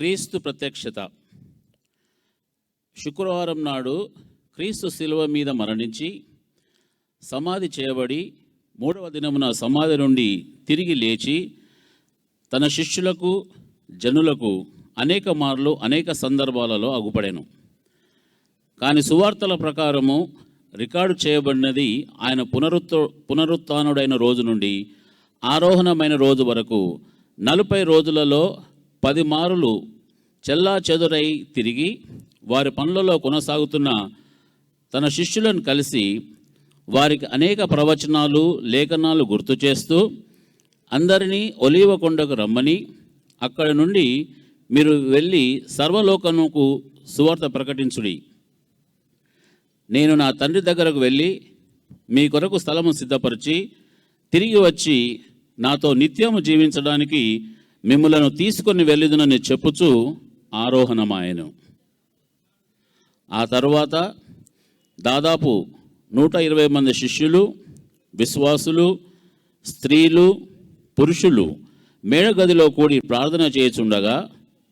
క్రీస్తు ప్రత్యక్షత. శుక్రవారం నాడు క్రీస్తు శిలువ మీద మరణించి సమాధి చేయబడి 3వ దినమున సమాధి నుండి తిరిగి లేచి తన శిష్యులకు జనులకు అనేక మార్లు అనేక సందర్భాలలో అగుపడెను. కానీ సువార్తల ప్రకారము రికార్డు చేయబడినది ఆయన పునరుత్థానుడైన రోజు నుండి ఆరోహణమైన రోజు వరకు 40 రోజులలో 10 మారులు చెల్లా చెదురై తిరిగి వారి పనులలో కొనసాగుతున్న తన శిష్యులను కలిసి వారికి అనేక ప్రవచనాలు లేఖనాలు గుర్తు చేస్తూ అందరినీ ఒలీవ కొండకు రమ్మని అక్కడి నుండి మీరు వెళ్ళి సర్వలోకముకు సువార్త ప్రకటించుడి. నేను నా తండ్రి దగ్గరకు వెళ్ళి మీ కొరకు స్థలము సిద్ధపరిచి తిరిగి వచ్చి నాతో నిత్యము జీవించడానికి మిమ్ములను తీసుకొని వెళ్ళుదునని చెప్పుచూ ఆరోహణమాయెను. ఆ తరువాత దాదాపు 120 మంది శిష్యులు, విశ్వాసులు, స్త్రీలు, పురుషులు మేడగదిలో కూడి ప్రార్థన చేయుచుండగా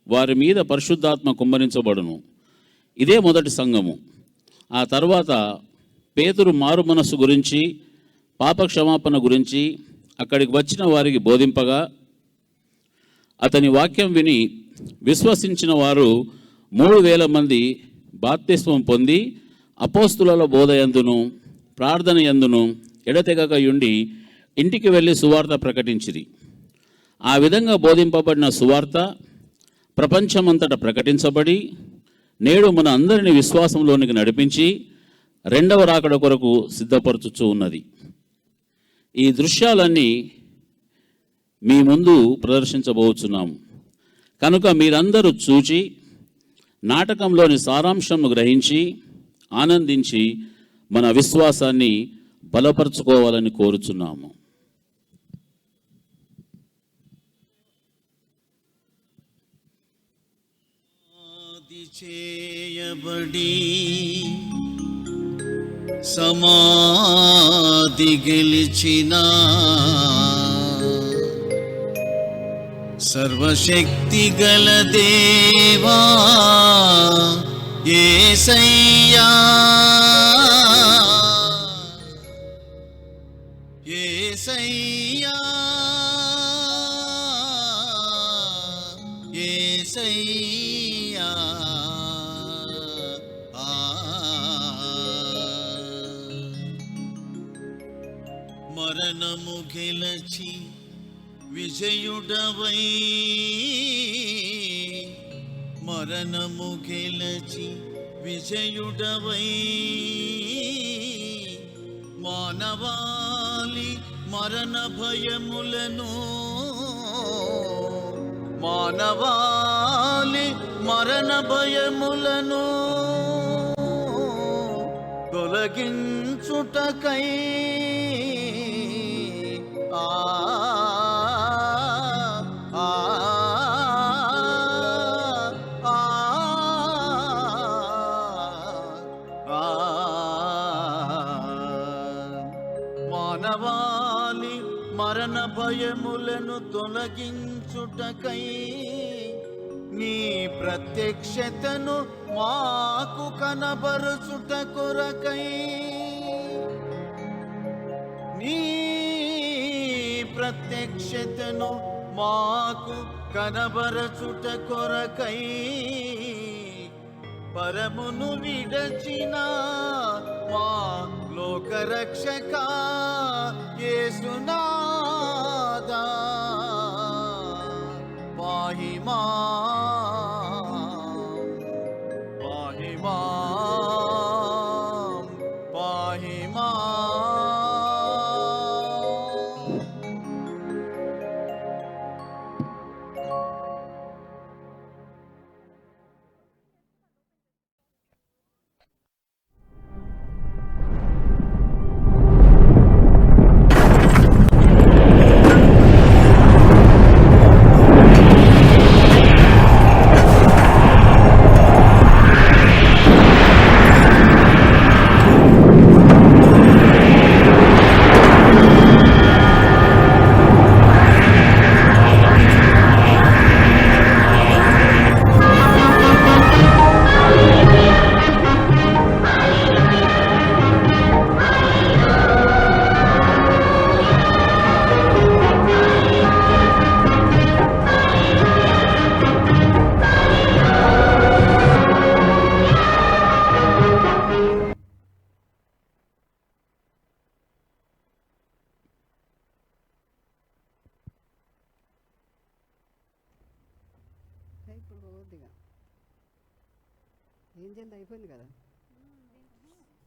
వారి మీద పరిశుద్ధాత్మ కుమ్మరించబడును. ఇదే మొదటి సంఘము. ఆ తర్వాత పేతురు మారు మనస్సు గురించి, పాపక్షమాపణ గురించి అక్కడికి వచ్చిన వారికి బోధింపగా అతని వాక్యం విని విశ్వసించిన వారు 3000 మంది బాప్తిస్మం పొంది అపోస్తుల బోధయందును ప్రార్థన యందును ఎడతెగకయుండి ఇంటికి వెళ్ళి సువార్త ప్రకటించిరి. ఆ విధంగా బోధింపబడిన సువార్త ప్రపంచమంతటా ప్రకటించబడి నేడు మన అందరినీ విశ్వాసంలోనికి నడిపించి 2వ రాకడ కొరకు సిద్ధపరచుచూ ఉన్నది. ఈ దృశ్యాలన్నీ మీ ముందు ప్రదర్శించబోతున్నాము కనుక మీరందరూ చూచి నాటకంలోని సారాంశంను గ్రహించి ఆనందించి మన విశ్వాసాన్ని బలపరుచుకోవాలని కోరుచున్నాము. చేయబడి సమాధి గెలిచిన సర్వశక్తి గల దేవా యేసయ్యా, యేసయ్యా, యేసయ్యా, మరణము గెలచి విజయుడవై, మరణము గెలచి విజయుడవై మానవాళి మరణ భయములను, మానవాళి మరణ భయములను తొలగించుటకై మానవాళి మరణ భయములను తొలగించుటకై నీ ప్రత్యక్షతను మాకు కనబరుచుట కొరకై, నీ ప్రత్యక్షతను మాకు కనబరచుట కొరకై పరమును విడచిన మా లోకరక్షక యేసునాదా పాహి మాం, పాహి మాం, పాహి మాం.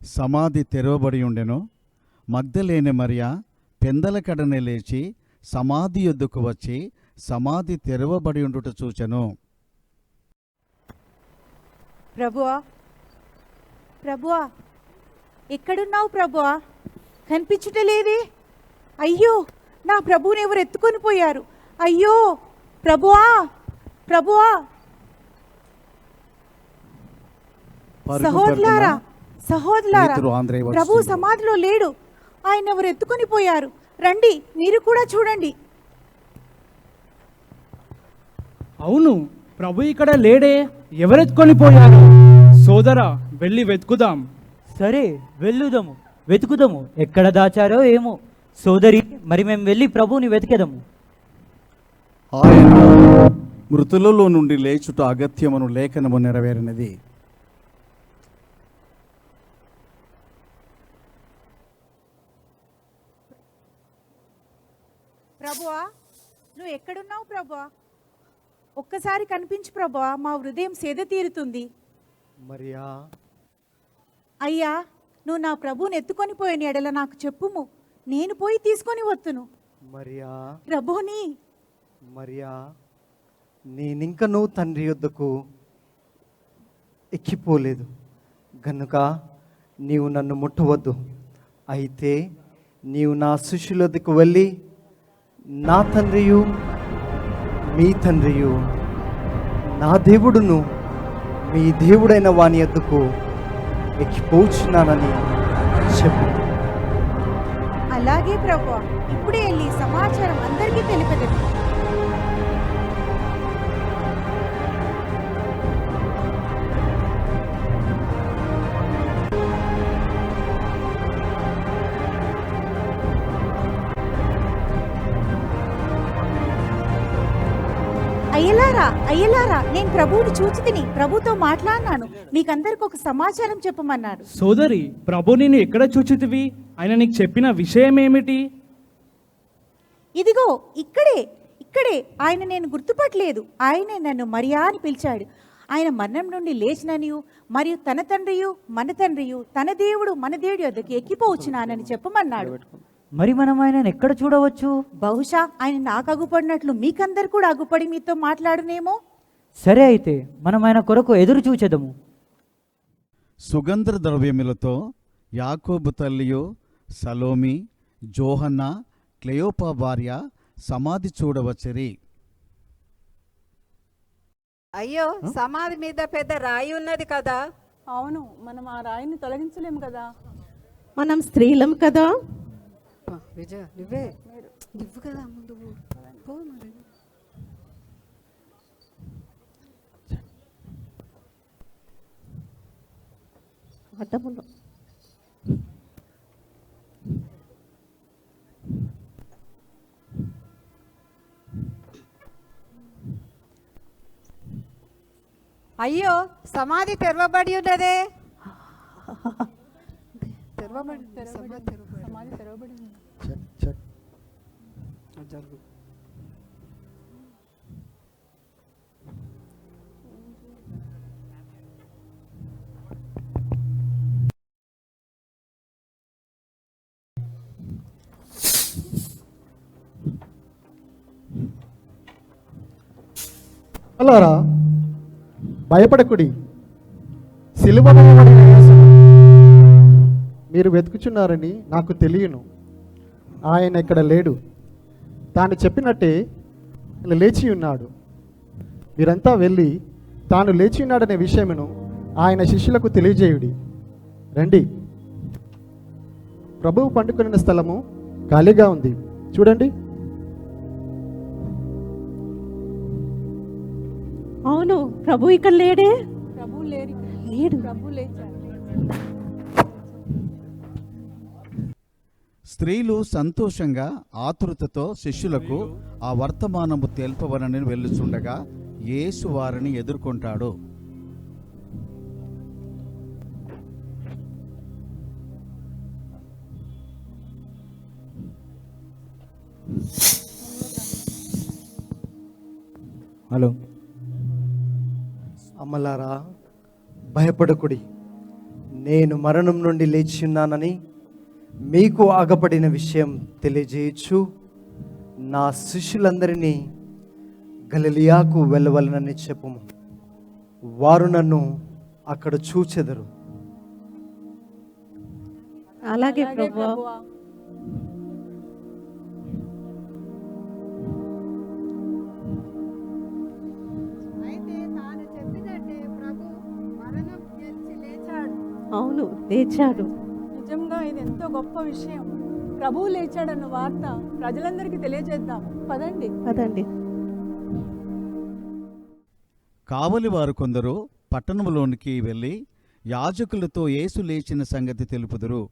సమాధి తెరవబడి ఉండెను. మగ్దలేనె మరియా పెందలకడనే లేచి సమాధి యొద్దకు వచ్చి సమాధి తెరవబడి ఉండుట చూచెను. ప్రభువా, ప్రభువా, ఎక్కడున్నావు ప్రభువా? కనిపించుటలేదే. అయ్యో, నా ప్రభువుని ఎవరు ఎత్తుకొని పోయారు? అయ్యో ప్రభువా, ప్రభువా. సహోదరులారా, సహోదరులారా, పేతురు ఆంధ్రే వస్తు- ప్రభు సమాధిలో లేడు. ఆయన ఎవరు ఎత్తుకొని పోయారు? రండి, మీరు కూడా చూడండి. అవును, ప్రభు ఇక్కడ లేడే. ఎవరెత్తుకొని పోయారు? సోదరా, వెళ్ళి వెతుకుదాం. సరే, వెళ్ళుదాము, వెతుకుదాము. ఎక్కడ దాచారో ఏమో. సోదరి, మరి మేము వెళ్ళి ప్రభువుని వెతికెదము. ఆయన మృతులలో నుండి లేచుట అగత్యమును లేఖనము నెరవేరినది. ప్రభువా, నువ్వు ఎక్కడున్నావు ప్రభువా? ఒక్కసారి కనిపించు ప్రభువా, మా హృదయం సేద తీరుతుంది. మరియా, అయ్యా, నువ్వు నా ప్రభువుని ఎత్తుకొని పోయిన ఎడల నాకు చెప్పుము, నేను పోయి తీసుకొని వత్తును. మరియా, ప్రభుని. మరియా, నేనింకనూ తండ్రి యొద్దకు ఎక్కిపోలేదు గనుక నీవు నన్ను ముట్టవద్దు. అయితే నీవు నా శిష్యుల వద్దకు వెళ్ళి నా తండ్రియు మీ తండ్రియు, నా దేవుడును మీ దేవుడైన వాని యొద్దకు ఎక్కిపోచున్నానని చెప్పు. అలాగే ప్రభువా, ఇప్పుడే వెళ్ళి సమాచారం అందరికీ తెలిపెదను. అయ్యలారా, అయ్యలారా, నేను ప్రభువుని చూచితిని, ప్రభుతో మాట్లాడినాను. మీకందరికి ఒక సమాచారం చెప్పమన్నాడు. సోదరి, ప్రభు నేను ఎక్కడ చూచితివి? ఆయన నీకు చెప్పిన విషయం ఏమిటి? ఇదిగో ఇక్కడే, ఇక్కడే. ఆయన నేను గుర్తుపట్టలేదు. ఆయనే నన్ను మరియా అని పిలిచాడు. ఆయన మరణం నుండి లేచిననియు మరియు తన తండ్రియు మన తండ్రియు తన దేవుడు మన దేవుడి వద్దకు ఎక్కిపోవచ్చునానని చెప్పమన్నాడు. మరి మనం ఆయనను ఎక్కడ చూడవచ్చు? బహుశా ఆయన నాకు అగుపడినట్లు మీకందరు కూడా అగుపడి మీతో మాట్లాడునేమో. సరే, అయితే మనం ఆయన కొరకు ఎదురు చూచెదము. సుగంధ ద్రవ్యములతో యాకోబు తల్లియు సలోమి, జోహన్న, క్లెయోపా భార్య సమాధి చూడవచ్చిరి. అయ్యో, సమాధి మీద పెద్ద రాయి ఉన్నది కదా. అవును, మనం ఆ రాయిని తొలగించలేము కదా. మనం స్త్రీలం కదా. విజయ, నువ్వే నువ్వు కదా ముందు పో మరి. అడ్డములో అయ్యో, సమాధి తెరవబడి ఉన్నదే. తెరవబడి సమాధి తెరవబడి ఉంది. జరుగు. అలారా, భయపడకుడి. సిలువ వేయబడిన యేసును మీరు వెతుకుచున్నారని నాకు తెలియను. ఆయన ఇక్కడ లేడు. తాను చెప్పినట్టే ఆయన లేచి ఉన్నాడు. మీరంతా వెళ్ళి తాను లేచి ఉన్నాడనే విషయమును ఆయన శిష్యులకు తెలియజేయుడి. రండి. ప్రభువు పండుకొనిన స్థలము ఖాళీగా ఉంది, చూడండి. అవును, ప్రభు ఇక్కడ లేడే. ప్రభు లేరు, లేడు. ప్రభు లేచారు. స్త్రీలు సంతోషంగా ఆతృతతో శిష్యులకు ఆ వర్తమానము తెలుపవనని వెళ్ళుచుండగా యేసు వారిని ఎదుర్కొంటాడు. హలో, అమలారా, భయపడకుడి. నేను మరణం నుండి లేచి ఉన్నానని మీకు ఆగపడిన విషయం తెలియజేయచ్చు. నా శిష్యులందరినీ గలిలయాకు వెళ్ళవలనని చెప్పుము. వారు నన్ను అక్కడ చూచెదరు. అలాగే ప్రభువా. అవును, లేచాడు. నిజంగా ఇది ఎంతో గొప్ప విషయం. ప్రభువు లేచాడన్న వార్త ప్రజలందరికీ తెలియజేద్దాం. పదండి. పదండి. కావలి వారు కొందరు పట్టణంలోనికి వెళ్ళి యాజకులతో యేసు లేచిన సంగతి తెలుపుదురు.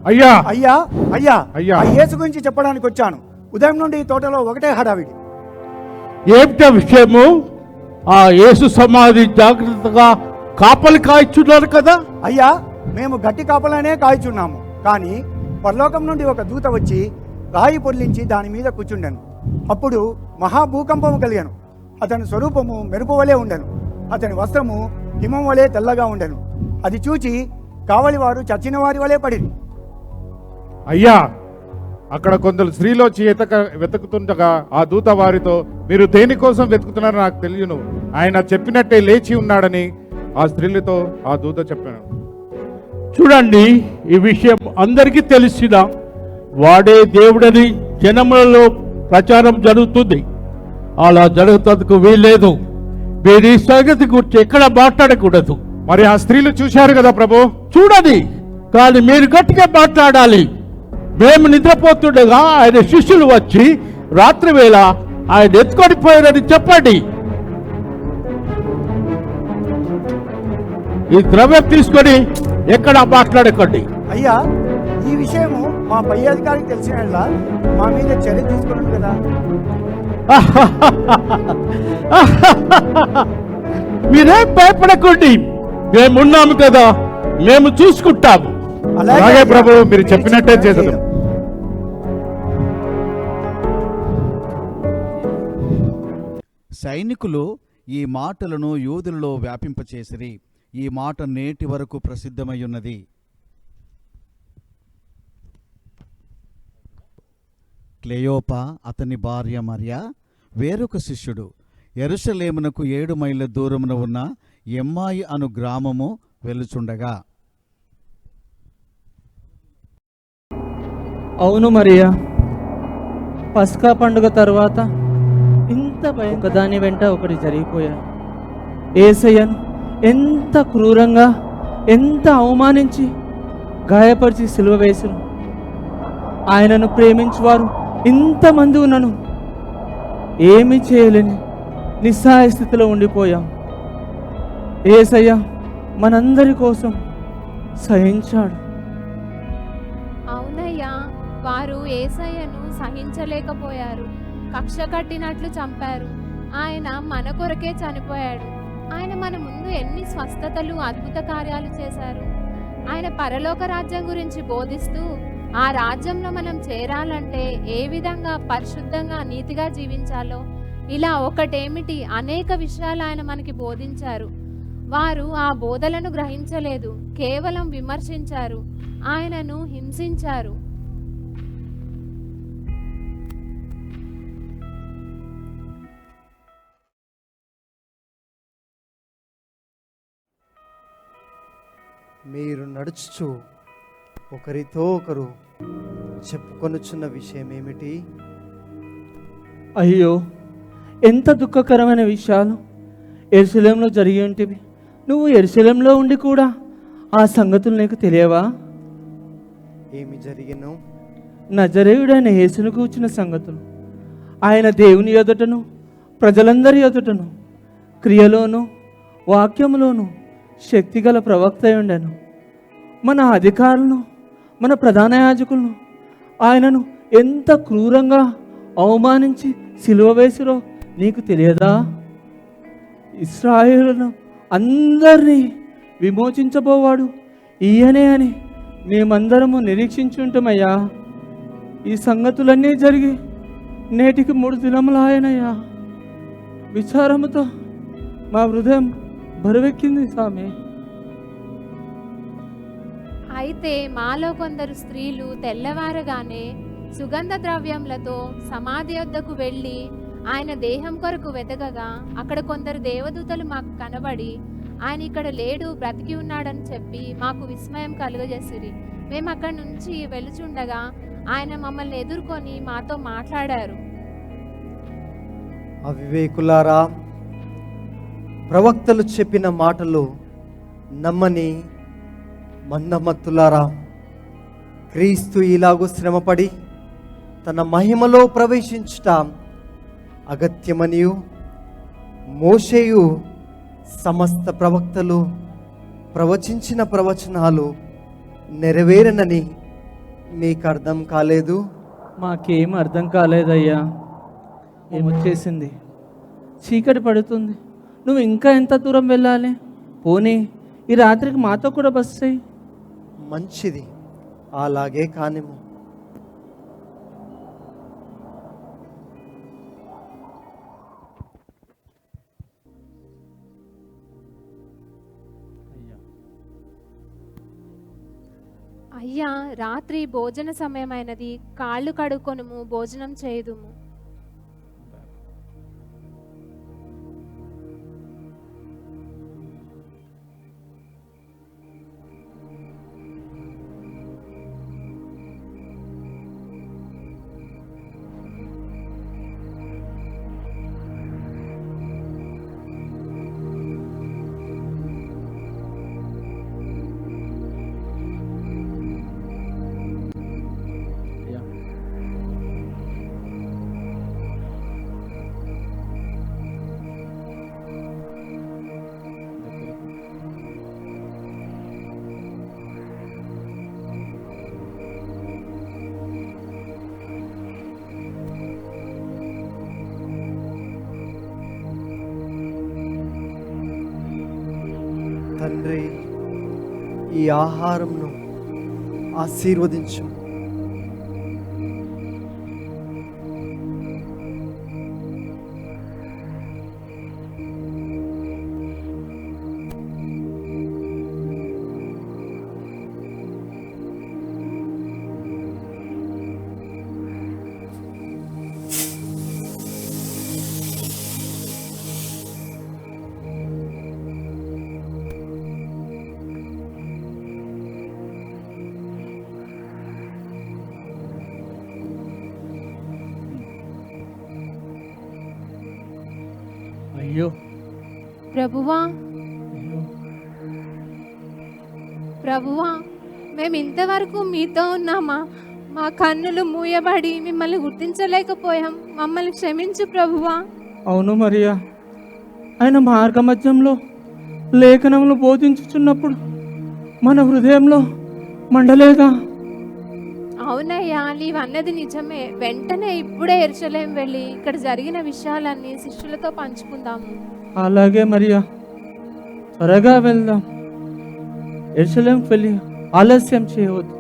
అయ్యా అయ్యా అయ్యా అయ్యా. ఆ యేసు గురించి చెప్పడానికి వచ్చాను. ఉదయం నుండి ఈ తోటలో ఒకటే హడావిడి. ఏమిటా విషయము? ఆ యేసు సమాధి జాగ్రత్తగా కాపలి కాయిచున్నారు కదా. అయ్యా, మేము గట్టి కాపలానే కాయిచున్నాము. కానీ పరలోకం నుండి ఒక దూత వచ్చి రాయి పొర్లించి దాని మీద కూర్చుండెను. అప్పుడు మహాభూకంపము కలిగాను. అతని స్వరూపము మెరుపు వలె ఉండెను. అతని వస్త్రము హిమం వలె తెల్లగా ఉండెను. అది చూచి కావలి వారు చచ్చిన వారి వలె పడిరి. అయ్యా, అక్కడ కొందరు స్త్రీలో వెతుకుతుండగా ఆ దూత వారితో, మీరు దేనికోసం వెతుకుతున్నారో నాకు తెలియను, ఆయన చెప్పినట్టే లేచి ఉన్నాడని ఆ స్త్రీలతో ఆ దూత చెప్పాను. చూడండి, ఈ విషయం అందరికీ తెలిసిన వాడే దేవుడని జనములలో ప్రచారం జరుగుతుంది. అలా జరుగుతందుకు వీల్లేదు. మీరు ఈ సంగతి గురించి ఎక్కడ మాట్లాడకూడదు. మరి ఆ స్త్రీలు చూశారు కదా ప్రభు. చూడండి, కానీ మీరు గట్టిగా మాట్లాడాలి. మేము నిద్రపోతుండగా ఆయన శిష్యులు వచ్చి రాత్రి వేళ ఆయన ఎత్తుకొని పోయారని చెప్పండి. ఈ ద్రవ్యం తీసుకొని ఎక్కడ మాట్లాడకండి. అయ్యా, ఈ విషయము మా పై అధికారికి తెలిసిన మా మీద చర్య తీసుకున్నాను కదా. మీరేం భయపడకండి, మేమున్నాము కదా, మేము చూసుకుంటాము. అలాగే ప్రభు, మీరు చెప్పినట్టే చేద్దాం. సైనికులు ఈ మాటలను యూదులలో వ్యాపింపచేసిరి. ఈ మాట నేటి వరకు ప్రసిద్ధమయ్యున్నది. క్లెయోపా, అతని భార్య మరియా, వేరొక శిష్యుడు యెరూషలేమునకు 7 మైళ్ళ దూరమున ఉన్న ఎమ్మాయి అను గ్రామము వెలుచుండగా. అవును మరియా, పస్కా పండుగ తర్వాత ఇంత ఒకదాని వెంట ఒకటి జరిగిపోయాను. యేసయ్యను ఎంత క్రూరంగా, ఎంత అవమానించి గాయపరిచి సిలువ వేసును. ఆయనను ప్రేమించువారు ఇంతమంది ఉన్నను ఏమీ చేయలేని నిస్సహాయ స్థితిలో ఉండిపోయాం. యేసయ్య మనందరి కోసం సహించాడు. అవునయ్యా, వారు యేసయ్యను సహించలేకపోయారు. కక్ష కట్టినట్లు చంపారు. ఆయన మన కొరకే చనిపోయాడు. ఆయన మన ముందు ఎన్ని స్వస్థతలు, అద్భుత కార్యాలు చేశారు. ఆయన పరలోక రాజ్యం గురించి బోధిస్తూ ఆ రాజ్యంలో మనం చేరాలంటే ఏ విధంగా పరిశుద్ధంగా నీతిగా జీవించాలో ఇలా ఒకటేమిటి అనేక విషయాలు ఆయన మనకి బోధించారు. వారు ఆ బోధలను గ్రహించలేదు, కేవలం విమర్శించారు, ఆయనను హింసించారు. మీరు నడుచుచు ఒకరితో ఒకరు చెప్పుకొనుచున్న విషయం ఏమిటి? అయ్యో, ఎంత దుఃఖకరమైన విషయాలు యెరూషలేములో జరిగి ఉంటివి. నువ్వు యెరూషలేములో ఉండి కూడా ఆ సంగతులు నీకు తెలియవా? ఏమి జరిగిను? నజరేయుడైన యేసును కూర్చున్న సంగతులు. ఆయన దేవుని ఎదుటను ప్రజలందరి ఎదుటను క్రియలోను వాక్యములోను శక్తిగల ప్రవక్త అయి ఉండెను. మన అధికారులను మన ప్రధాన యాజకులను ఆయనను ఎంత క్రూరంగా అవమానించి సిలువ వేసిరో నీకు తెలియదా? ఇశ్రాయేలును అందరినీ విమోచించబోవాడు ఈయనే అని మేమందరము నిరీక్షించుంటామయ్యా. ఈ సంగతులన్నీ జరిగి నేటికి 3 దినములాయనయ్యా. విచారముతో మా హృదయం బరువెక్కింది స్వామి. అయితే మాలో కొందరు స్త్రీలు తెల్లవారగానే సుగంధ ద్రవ్యములతో సమాధి వద్దకు వెళ్ళి ఆయన దేహం కొరకు వెతకగా అక్కడ కొందరు దేవదూతలు మాకు కనబడి ఆయన ఇక్కడ లేడు, బ్రతికి ఉన్నాడని చెప్పి మాకు విస్మయం కలుగజేసిరి. మేము అక్కడి నుంచి వెలుచుండగా ఆయన మమ్మల్ని ఎదుర్కొని మాతో మాట్లాడారు. అవివేకులారా, ప్రవక్తలు చెప్పిన మాటలు నమ్మని మందమత్తులారా, క్రీస్తు ఇలాగూ శ్రమపడి తన మహిమలో ప్రవేశించుట అగత్యమనియు మోషేయు సమస్త ప్రవక్తలు ప్రవచించిన ప్రవచనాలు నెరవేరనని మీకు అర్థం కాలేదు? మాకేం అర్థం కాలేదయ్యా. ఏమొచ్చేసింది, చీకటి పడుతుంది. నువ్వు ఇంకా ఎంత దూరం వెళ్ళాలి? పోనీ ఈ రాత్రికి మాతో కూడా బస్సు చేయి. మంచిది, అలాగే కానిము. అయ్యా, రాత్రి భోజన సమయమైనది, కాళ్ళు కడుక్కొనుము, భోజనం చేయుదుము. తండ్రి, ఈ ఆహారంను ఆశీర్వదించు. అయ్యో ప్రభువా, ప్రభువా, మేము ఇంతవరకు మీతో ఉన్నామా? మా కన్నులు మూయబడి మిమ్మల్ని గుర్తించలేకపోయాం. మమ్మల్ని క్షమించు ప్రభువా. అవును మరియా, ఆయన మార్గమధ్యంలో లేఖనములు బోధించుచున్నప్పుడు మన హృదయంలో మండలేదా? అవునయ్యా, నీవన్నది నిజమే. వెంటనే ఇప్పుడే యెరూషలేం వెళ్ళి ఇక్కడ జరిగిన విషయాలన్నీ శిష్యులతో పంచుకుందాము. అలాగే మరియా, త్వరగా వెళ్దాం. యెరూషలేం వెళ్ళి ఆలస్యం చేయవద్దు.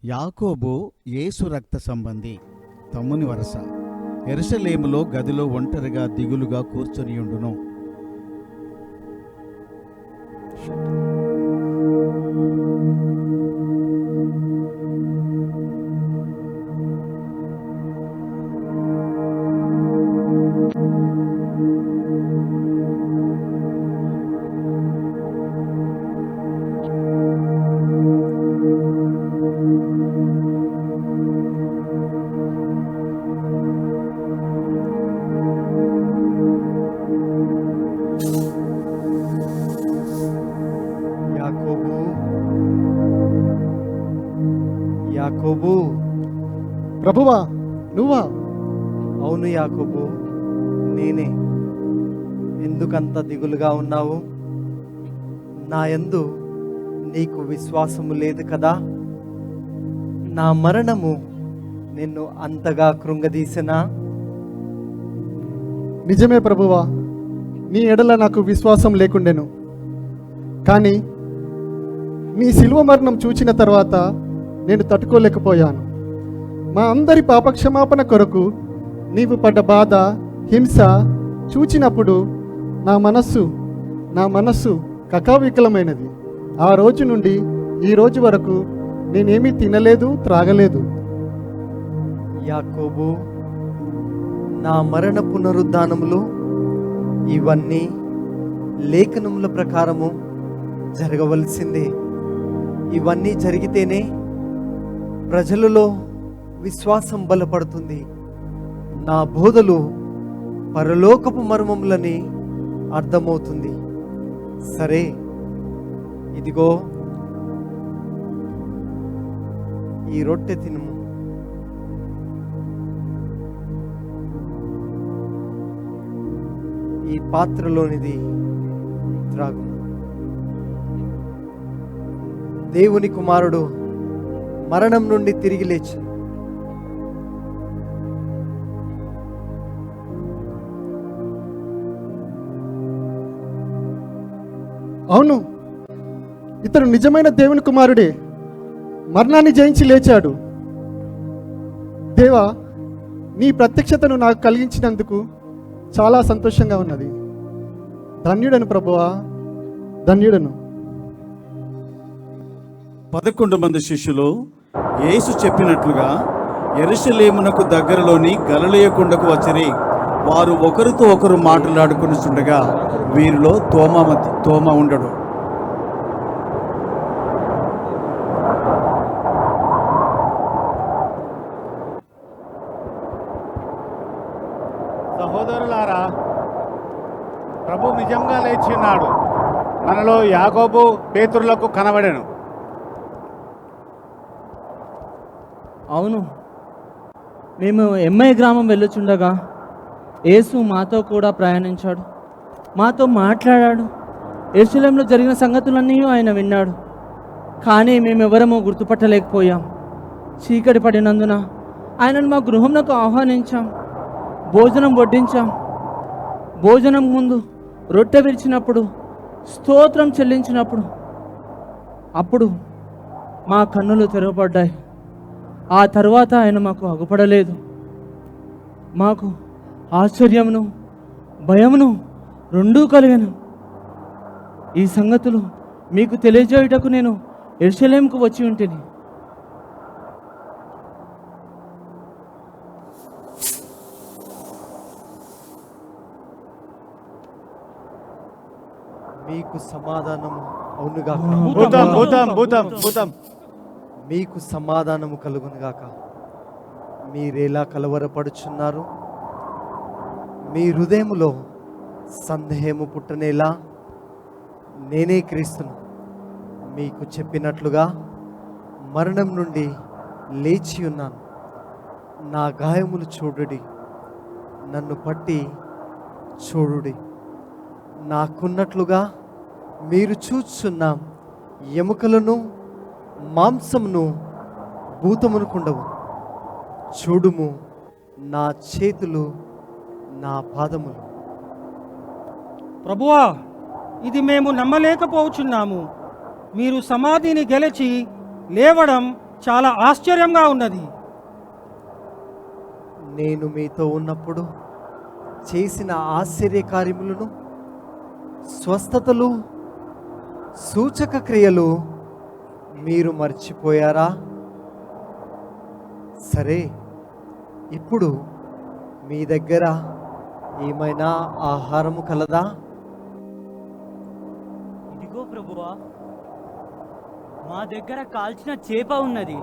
యాకోబు యేసు రక్త సంబంధి, తమ్ముని వరస. యెరూషలేములో గదిలో ఒంటరిగా దిగులుగా కూర్చొనియుండును. యాకోబు, యాకోబు. ప్రభువా, నువ్వా? అవును యాకోబు, నేనే. ఎందుకంత దిగులుగా ఉన్నావు? నా యందు నీకు విశ్వాసము లేదు కదా? నా మరణము నిన్ను అంతగా కృంగదీసినా? నిజమే ప్రభువా, నీ ఎడల నాకు విశ్వాసం లేకుండెను. కానీ నీ శిలువ మరణం చూచిన తర్వాత నేను తట్టుకోలేకపోయాను. మా అందరి పాపక్షమాపణ కొరకు నీవు పడ్డ బాధ, హింస చూచినప్పుడు నా మనస్సు కకావికలమైనది. ఆ రోజు నుండి ఈ రోజు వరకు నేనేమీ తినలేదు, త్రాగలేదు. యాకోబు, నా మరణ పునరుద్ధానములు ఇవన్నీ లేఖనముల ప్రకారము జరగవలసిందే. ఇవన్నీ జరిగితేనే ప్రజలలో విశ్వాసం బలపడుతుంది. నా బోధలు పరలోకపు మర్మములని అర్థమవుతుంది. సరే, ఇదిగో ఈ రొట్టె తినుము. ఈ పాత్రలోనిది త్రాగు. దేవుని కుమారుడు మరణం నుండి తిరిగి లేచి అవును, ఇతడు నిజమైన దేవుని కుమారుడే. మరణాన్ని జయించి లేచాడు. దేవా, నీ ప్రత్యక్షతను నాకు కలిగించినందుకు చాలా సంతోషంగా ఉన్నది. ధన్యుడను ప్రభువా, ధన్యుడను. 11 మంది శిష్యులు యేసు చెప్పినట్లుగా యెరూషలేమునకు దగ్గరలోని గలిలయ కొండకు వచ్చిరి. వారు ఒకరితో ఒకరు మాట్లాడుకునిచుండగా వీరిలో తోమ ఉండడు. సహోదరులారా, ప్రభు నిజంగా లేచి ఉన్నాడు. మనలో యాకోబు, పేతురులకు కనబడెను. అవును, మేము ఎమ్మై గ్రామం వెళ్ళుచుండగా యేసు మాతో కూడా ప్రయాణించాడు, మాతో మాట్లాడాడు. యెరూషలేములో జరిగిన సంగతులన్నీ ఆయన విన్నాడు. కానీ మేమెవరమూ గుర్తుపట్టలేకపోయాం. చీకటి పడినందున ఆయనను మా గృహంలోకి ఆహ్వానించాం. భోజనం వడ్డించాం. భోజనం ముందు రొట్టె విరిచినప్పుడు, స్తోత్రం చెల్లించినప్పుడు, అప్పుడు మా కన్నులు తెరవబడ్డాయి. ఆ తర్వాత ఆయన మాకు అగుపడలేదు. మాకు ఆశ్చర్యమును భయమును రెండూ కలిగాను. ఈ సంగతులు మీకు తెలియజేయుటకు నేను యెరూషలేముకు వచ్చి ఉంటిని. మీకు సమాధానము అవునుగాక. మీకు సమాధానము కలుగునుగాక. మీరేలా కలవరపడుచున్నారు? మీ హృదయములో సందేహము పుట్టనేలా నేనే క్రీస్తును మీకు చెప్పినట్లుగా మరణం నుండి లేచి ఉన్నాను. నా గాయములు చూడుడి, నన్ను పట్టి చూడుడి. నాకున్నట్లుగా మీరు చూచున్న ఎముకలను మాంసమును భూతమునుకుండవు. చూడుము, నా చేతులు, నా పాదములు. ప్రభువా, ఇది మేము నమ్మలేకపోవచ్చున్నాము. మీరు సమాధిని గెలిచి లేవడం చాలా ఆశ్చర్యంగా ఉన్నది. నేను మీతో ఉన్నప్పుడు చేసిన ఆశ్చర్యకార్యములను, స్వస్థతలు, సూచక క్రియలు మీరు మర్చిపోయారా? సరే, ఇప్పుడు మీ దగ్గర ఏమైనా ఆహారము కలదా? ఇదిగో ప్రభువా, మా దగ్గర కాల్చిన చేప ఉన్నది.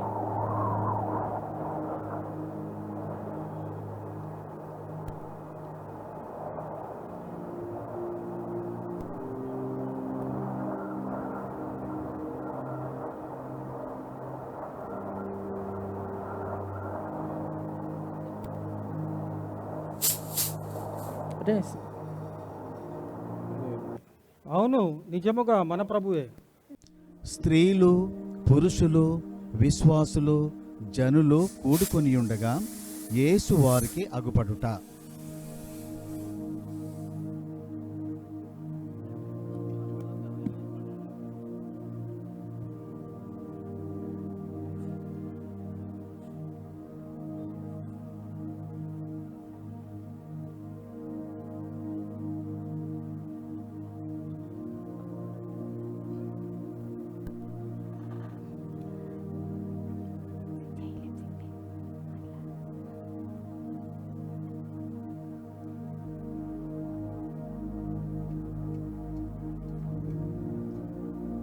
అవును, నిజముగా మన ప్రభువే. స్త్రీలు, పురుషులు, విశ్వాసులు, జనులు కూడుకొని ఉండగా యేసు వారికి అగుపడుట.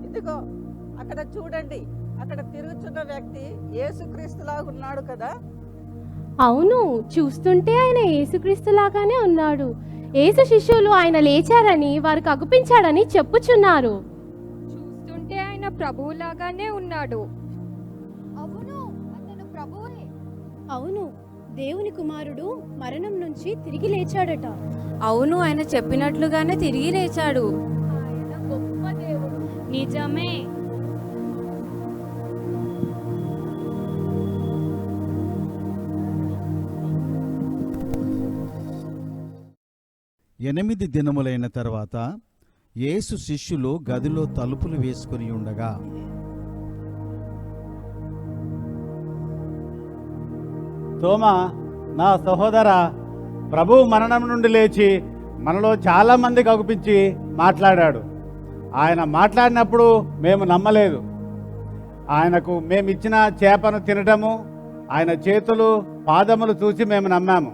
ఇదిగో అక్కడ చూడండి, అక్కడ తిరుగుతున్న వ్యక్తి యేసుక్రీస్తులాగా ఉన్నాడు కదా. అవును, చూస్తుంటే ఆయన యేసుక్రీస్తులాగానే ఉన్నాడు. యేసు శిష్యులు ఆయన లేచారని వారికి అగుపించాడని చెప్పుచున్నారు. చూస్తుంటే ఆయన ప్రభువులాగానే ఉన్నాడు. అవును, అతను ప్రభువే. అవును, దేవుని కుమారుడు మరణం నుంచి తిరిగి లేచాడట. అవును, ఆయన చెప్పినట్లుగానే తిరిగి లేచాడు. ఆయన గొప్ప దేవుడు. నిజమే. 8 దినములైన తర్వాత యేసు శిష్యులు గదిలో తలుపులు వేసుకుని ఉండగా తోమా, నా సహోదర, ప్రభువు మరణం నుండి లేచి మనలో చాలా మందికి అగుపించి మాట్లాడాడు. ఆయన మాట్లాడినప్పుడు మేము నమ్మలేదు. ఆయనకు మేమిచ్చిన చేపను తినటము, ఆయన చేతులు పాదములు చూసి మేము నమ్మాము.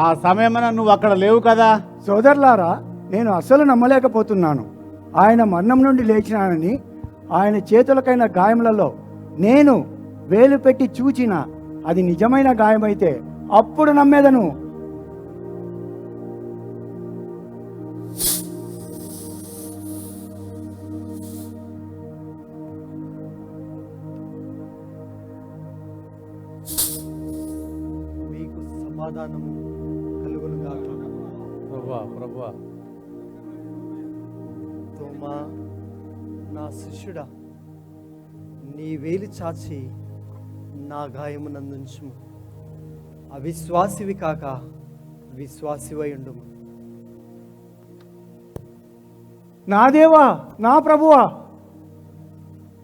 ఆ సమయమున నువ్వు అక్కడ లేవు కదా. సోదరులారా, నేను అస్సలు నమ్మలేకపోతున్నాను. ఆయన మరణం నుండి లేచినానని ఆయన చేతులకైన గాయములలో నేను వేలు పెట్టి చూచిన అది నిజమైన గాయమైతే అప్పుడు నమ్మేదను. మీకు సమాధానము కలుగునుగాక. ప్రభువా, తోమా, నా శిష్యుడా, నీ వేలి చాచి నా గాయమునందుంచుము. అవిశ్వాసివి కాక విశ్వాసివై ఉండుము. నా దేవా, నా ప్రభువా.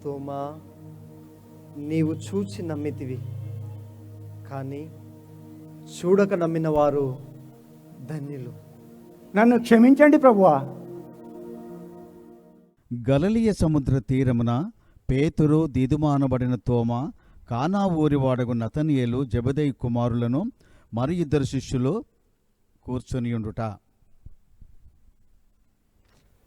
తోమా, నీవు చూచి నమ్మితివి, కానీ చూడక నమ్మిన వారు ధన్యులు. నన్ను క్షమించండి ప్రభువా. గలిలయ సముద్ర తీరమున పేతురు, దిదుమ అనబడిన తోమా, కానా ఊరివాడగు నతనియేలు, జెబెదయి కుమారులను మరి 2 శిష్యులు కూర్చొనియుండుట.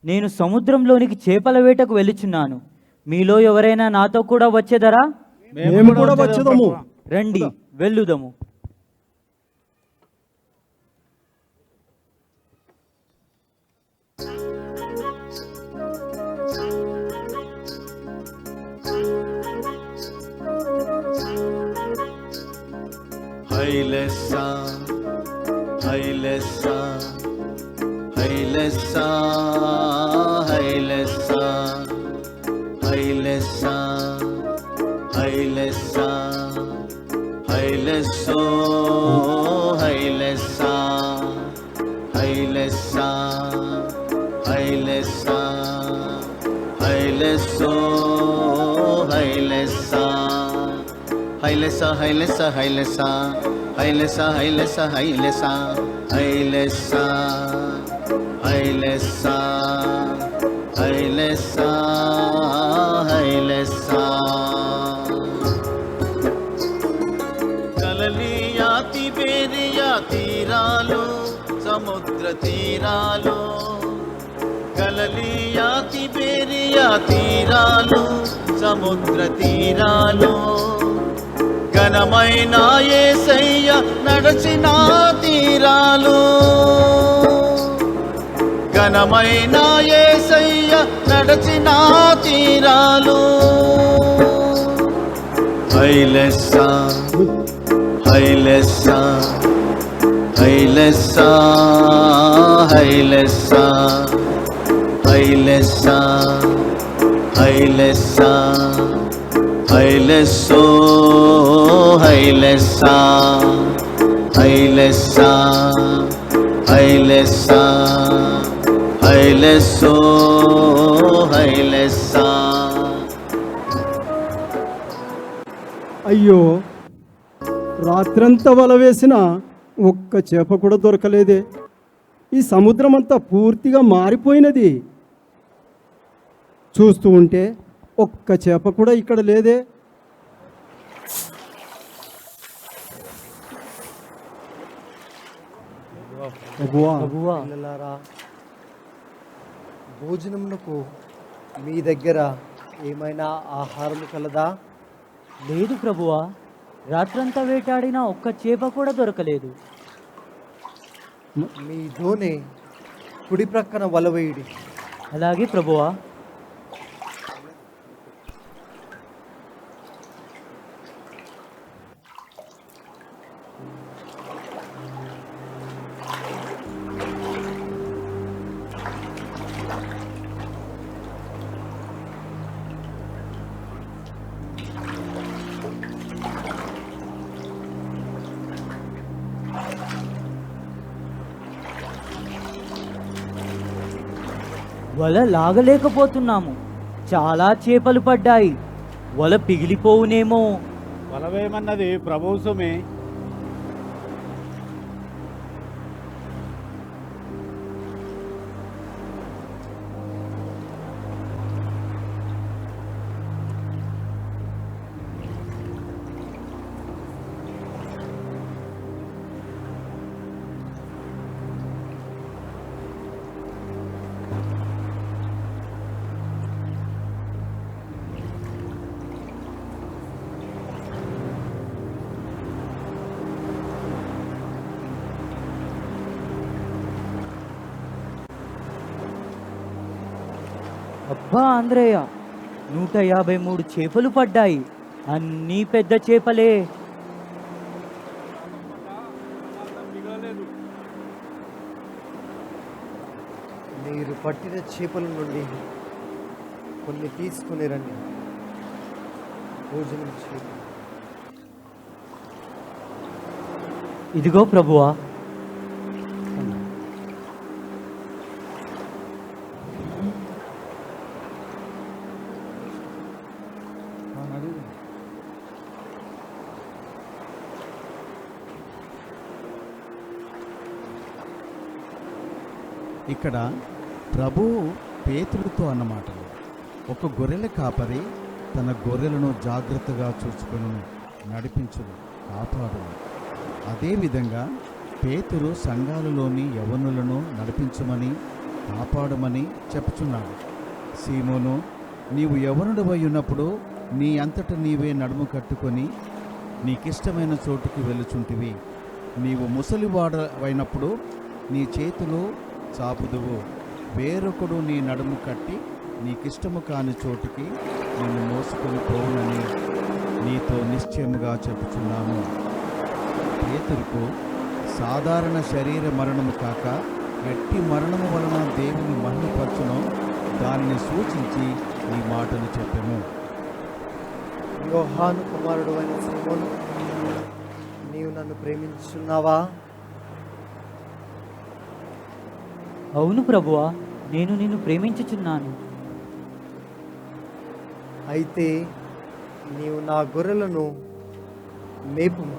నేను సముద్రంలోనికి చేపల వేటకు వెళ్ళుచున్నాను. మీలో ఎవరైనా నాతో కూడా వచ్చేదరా? మేము కూడా వచ్చేదము. రండి, వెళ్ళుదము. హైలెస్సా హైలెస్సా హైలెస్సా హైలెస్సా హైలెస్సా హైలెస్సా హైలెస్సో హైలెస్సా హైలెస్సా హైలెస హైలెస హైలెస హైలెస హైలెస హైలెస హైలెస హైలెస హైలెస హైలెస గలిలయ తిబెరియా తీరాలు సముద్ర తీరాలు గలిలయ తిబెరియా తీరాలు సముద్ర తీరాలు ఘనమైన యేసయ్య నడచిన తీరాలు ఘనమైన యేసయ్య నడచిన తీరాలు హైలెస హైలెస హైలెస హైలెస హైలెస హైలెస హైలెస్సో హైలెస హైలెస హైలెస హైలెస్సో హైలెస. అయ్యో, రాత్రంతా వల వేసిన ఒక్క చేప కూడా దొరకలేదే. ఈ సముద్రం అంతా పూర్తిగా మారిపోయినది. చూస్తూ ఉంటే ఒక్క చేప కూడా ఇక్కడ లేదే. పిల్లలారా, భోజనమునకు మీ దగ్గర ఏమైనా ఆహారం కలదా? లేదు ప్రభువా, రాత్రంతా వేటాడినా ఒక్క చేప కూడా దొరకలేదు. మీ దోణి కుడి ప్రక్కన వలవేయుడి. అలాగే ప్రభువా. వల లాగలేకపోతున్నాము. చాలా చేపలు పడ్డాయి. వల పిగిలిపోవునేమో. వలవేమన్నది ప్రభువు సుమి. అబ్బా ఆంధ్రేయ, 153 చేపలు పడ్డాయి. అన్నీ పెద్ద చేపలే. మీరు పట్టిన చేపల నుండి కొన్ని తీసుకుని రండి. భోజనం చేయండి. ఇదిగో ప్రభువా. ఇక్కడ ప్రభువు పేతురుతో అన్నమాటలు. ఒక గొర్రెల కాపరి తన గొర్రెలను జాగ్రత్తగా చూసుకుని నడిపించును, కాపాడును. అదేవిధంగా పేతురు సంఘాలలోని యవ్వనులను నడిపించమని, కాపాడమని చెప్పుచున్నాడు. సీమోను, నీవు యవ్వనుడివై ఉన్నప్పుడు నీ అంతట నీవే నడుము కట్టుకొని నీకిష్టమైన చోటుకి వెళ్ళుచుంటివి. నీవు ముసలివాడవైనప్పుడు నీ చేతులు చాపుదువు. వేరొకడు నీ నడుము కట్టి నీకిష్టము కాని చోటుకి నిన్ను మోసుకొని పోవునని నీతో నిశ్చయముగా చెప్పుచున్నాను. పేతురుకు సాధారణ శరీర మరణము కాక ఎట్టి మరణము వలన దేవుని మహిమపరచునో దానిని సూచించి ఈ మాటలు చెప్పెను. యోహాను కుమారుడు అయిన సీమోను, నీవు నన్ను ప్రేమించున్నావా? అవును ప్రభువా, నేను నిన్ను ప్రేమించుచున్నాను. అయితే నీవు నా గొర్రెలను మేపుము.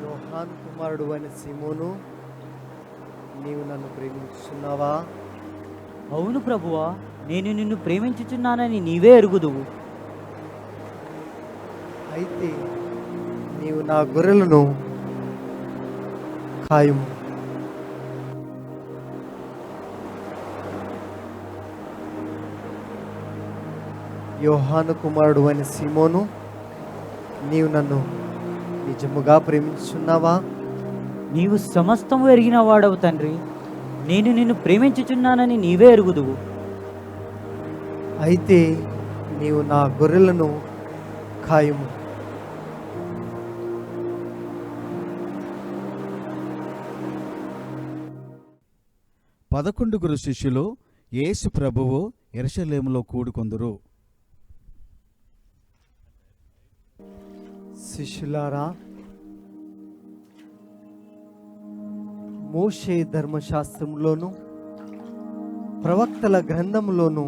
యోహాను కుమారుడు అయిన సీమోను, నీవు నన్ను ప్రేమించుచున్నావా? అవును ప్రభువా, నేను నిన్ను ప్రేమించుచున్నానని నీవే ఎరుగుదువు. అయితే నీవు నా గొర్రెలను కాయుము. యోహాను కుమారుడు అయిన సీమోను, నీవు నన్ను నిజముగా ప్రేమించుచున్నావా? నీవు సమస్తము ఎరిగిన వాడవు తండ్రి, నేను నిన్ను ప్రేమించుచున్నానని నీవే ఎరుగుదువు. అయితే నీవు నా గొర్రెలను కాయుము. పదకొండుగురు శిష్యులు యేసు ప్రభువు యెరూషలేములో కూడుకొందురు. శిష్యులారా, మోషే ధర్మశాస్త్రంలోను ప్రవక్తల గ్రంథంలోను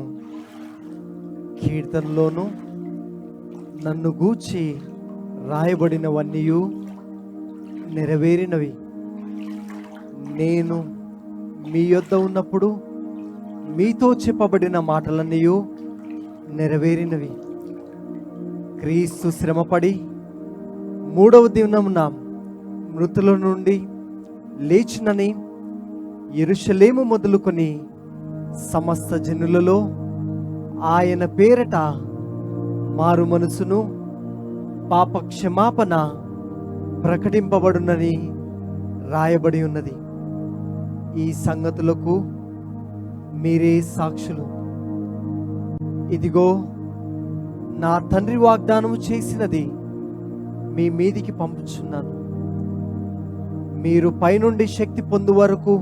కీర్తనలోను నన్ను గూర్చి రాయబడినవన్నీ నెరవేరినవి. నేను మీ యొద్ద ఉన్నప్పుడు మీతో చెప్పబడిన మాటలన్నీ నెరవేరినవి. క్రీస్తు శ్రమపడి 3వ దినమున మృతుల నుండి లేచినని యెరూషలేము మొదలుకొని సమస్త జనులలో ఆయన పేరట మారు మనసును పాప క్షమాపణ ప్రకటింపబడునని రాయబడి ఉన్నది. ఈ సంగతులకు మీరే సాక్షులు. ఇదిగో, నా తండ్రి వాగ్దానము చేసినది మీ మీదికి పంపుచున్నాను. మీరు పైనుండి శక్తి పొందు వరకు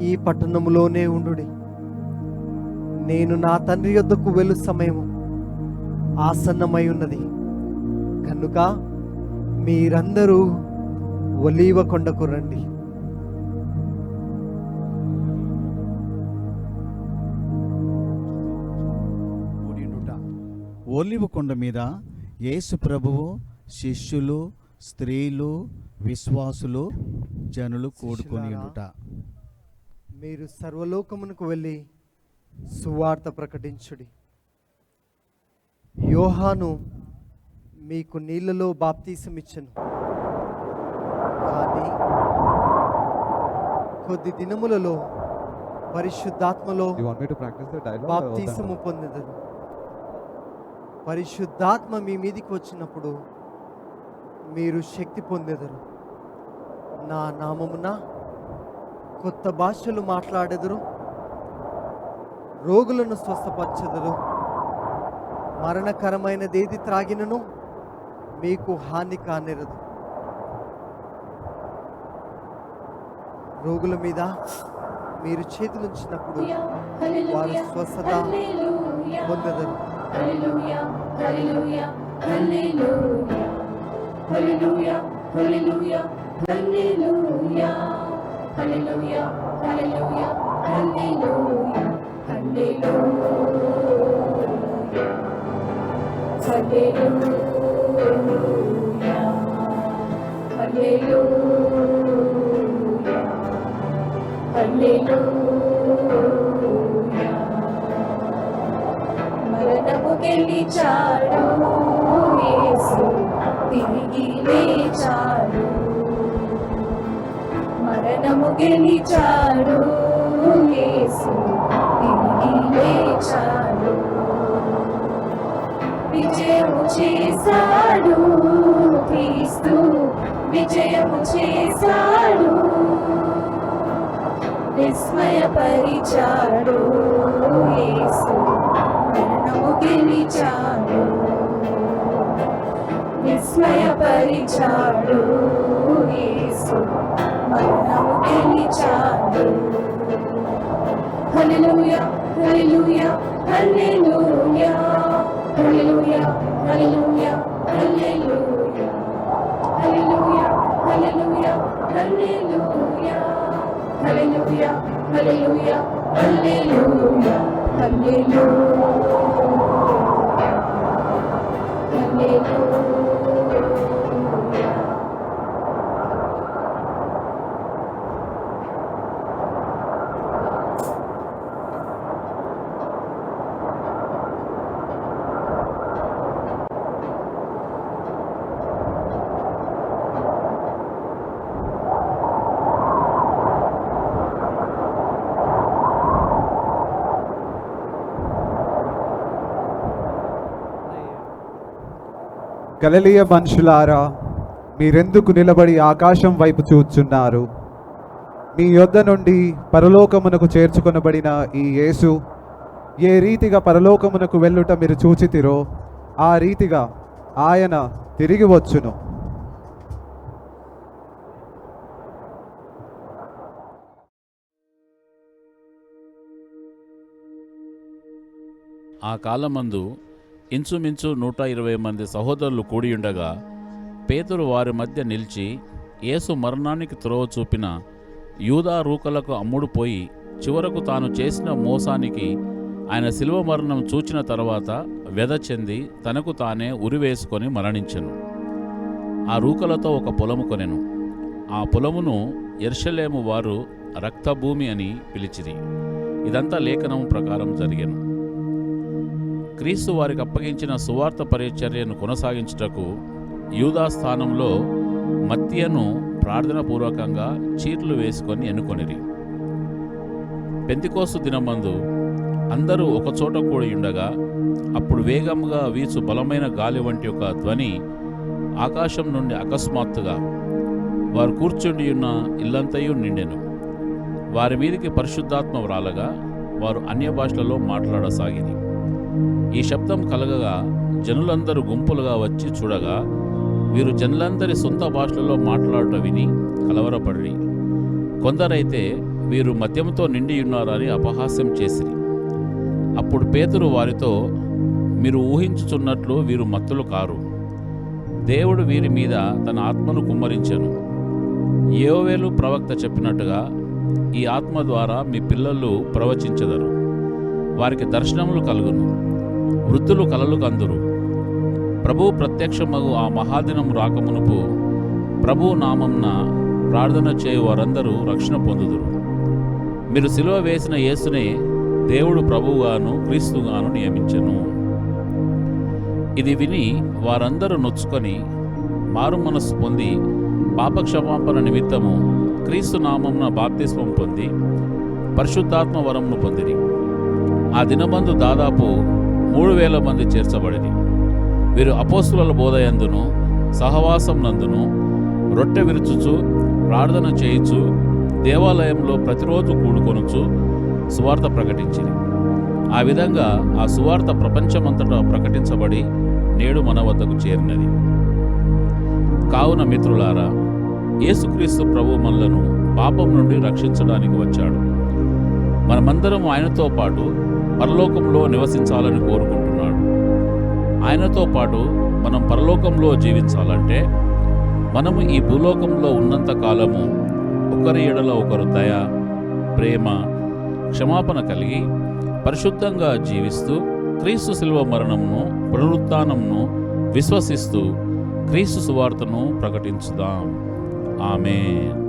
ఈ పట్టణములోనే ఉండుడి. నేను నా తండ్రి యొద్దకు వెళ్ళు సమయము ఆసన్నమై ఉన్నది కనుక మీరందరూ ఒలీవ కొండకు రండి. ఒలీవ కొండ మీద యేసు ప్రభువు శిష్యులు, స్త్రీలు, విశ్వాసులు, జనులు కూడుకొని ఉండుట. మీరు సర్వలోకమునకు వెళ్ళి సువార్త ప్రకటించుడి. యోహాను మీకు నీళ్ళలో బాప్తీసం ఇచ్చెను, కానీ కొద్ది దినములలో పరిశుద్ధాత్మలో బాప్తీసము పొందెదరు. పరిశుద్ధాత్మ మీ మీదికి వచ్చినప్పుడు మీరు శక్తి పొందెదరు. నా నామమున కొత్త భాషలు మాట్లాడెదరు, రోగులను స్వస్థపరచెదరు, మరణకరమైనదేది త్రాగినను మీకు హాని కానేరదు. రోగుల మీద మీరు చేతులుంచినప్పుడు వారు స్వస్థత పొందెదరు. Hallelujah, hallelujah, hallelujah, hallelujah, hallelujah, hallelujah, hallelujah, hallelujah, hallelujah, hallelujah, hallelujah, hallelujah, hallelujah. మరణము గెలిచాడు యేసు, తిరిగి లేచాడు. మరణము గెలిచాడు యేసు, తిరిగి లేచాడు. విజయము చేశాడు క్రీస్తు, విజయము చేశాడు. విస్మయపరిచాడు యేసు, మరణము గెలిచాడు. విస్మయపరిచాడు యేసు, మరణము గెలిచాడు. హల్లెలూయా, హల్లెలూయా, హల్లెలూయా, హల్లెలూయా, హల్లెలూయా, హల్లెలూయా, హల్లెలూయా, హల్లెలూయా, హల్లెలూయా, హల్లెలూయా, హల్లెలూయా హల్లెలూయా హల్లెలూయా హల్లెలూయా. గలిలయ మనుషులారా, మీరెందుకు నిలబడి ఆకాశం వైపు చూచున్నారు? మీ యొద్ద నుండి పరలోకమునకు చేర్చుకొనబడిన ఈ యేసు ఏ రీతిగా పరలోకమునకు వెళ్ళుట మీరు చూచితిరో ఆ రీతిగా ఆయన తిరిగి వచ్చును. ఆ కాలమందు ఇంచుమించు 120 మంది సహోదరులు కూడియుండగా పేతురు వారి మధ్య నిలిచి యేసు మరణానికి త్రోవ చూపిన యూదా రూకలకు అమ్ముడుపోయి చివరకు తాను చేసిన మోసానికి ఆయన శిలువ మరణం చూచిన తర్వాత వ్యధ చెంది తనకు తానే ఉరివేసుకొని మరణించెను. ఆ రూకలతో ఒక పొలము కొనెను. ఆ పొలమును యెరూషలేము వారు రక్తభూమి అని పిలిచిరి. ఇదంతా లేఖనం ప్రకారం జరిగెను. క్రీస్తు వారికి అప్పగించిన సువార్త పరిచర్యను కొనసాగించుటకు యూదా స్థానంలో మత్తీయను ప్రార్థనాపూర్వకంగా చీట్లు వేసుకొని ఎన్నుకొనిరి. పెంతెకోస్తు దినమందు అందరూ ఒకచోట కూడి ఉండగా అప్పుడు వేగంగా వీచు బలమైన గాలి వంటి ఒక ధ్వని ఆకాశం నుండి అకస్మాత్తుగా వారు కూర్చుండి ఉన్న ఇల్లంతయు నిండెను. వారి మీదికి పరిశుద్ధాత్మ వ్రాలగా వారు అన్య భాషలలో మాట్లాడసాగిరి. ఈ శబ్దం కలగగా జనులందరూ గుంపులుగా వచ్చి చూడగా వీరు జనులందరి సొంత భాషలలో మాట్లాడుట విని కలవరపడిరి. కొందరైతే వీరు మద్యంతో నిండి ఉన్నారని అపహాస్యం చేసిరి. అప్పుడు పేతురు వారితో, మీరు ఊహించుచున్నట్లు వీరు మత్తులు కారు. దేవుడు వీరి మీద తన ఆత్మను కుమ్మరించెను. యోవేలు ప్రవక్త చెప్పినట్టుగా ఈ ఆత్మ ద్వారా మీ పిల్లలు ప్రవచించెదరు. వారికి దర్శనములు కలుగును, వృద్ధులు కలలు కందురు. ప్రభువు ప్రత్యక్షమగు ఆ మహాదినం రాకమునుపు ప్రభువు నామంన ప్రార్థన చేయు వారందరూ రక్షణ పొందుదురు. మీరు సిలువ వేసిన యేసునే దేవుడు ప్రభువుగాను క్రీస్తుగాను నియమించెను. ఇది విని వారందరూ నొచ్చుకొని మారు మనస్సు పొంది పాపక్షమాపణ నిమిత్తము క్రీస్తు నామమున బాప్తిస్మం పొంది పరిశుద్ధాత్మ వరమును పొందిరి. ఆ దినమందు దాదాపు 3,000 మంది చేర్చబడిరి. వీరు అపోస్తుల బోధయందును సహవాసం నందును రొట్టె విరుచుచు ప్రార్థన చేయుచు దేవాలయంలో ప్రతిరోజు కూడుకొనుచు సువార్త ప్రకటించిరి. ఆ విధంగా ఆ సువార్త ప్రపంచమంతటా ప్రకటించబడి నేడు మన వద్దకు చేరినది. కావున మిత్రులారా, యేసుక్రీస్తు ప్రభు మనలను పాపం నుండి రక్షించడానికి వచ్చాడు. మనమందరం ఆయనతో పాటు పరలోకంలో నివసించాలని కోరుకుంటున్నాడు. ఆయనతో పాటు మనం పరలోకంలో జీవించాలంటే మనము ఈ భూలోకంలో ఉన్నంత కాలము ఒకరి ఎడల ఒకరు దయ, ప్రేమ, క్షమాపణ కలిగి పరిశుద్ధంగా జీవిస్తూ క్రీస్తు శిలువ మరణమును పునరుత్థానమును విశ్వసిస్తూ క్రీస్తు సువార్తను ప్రకటించుదాం. ఆమేన్.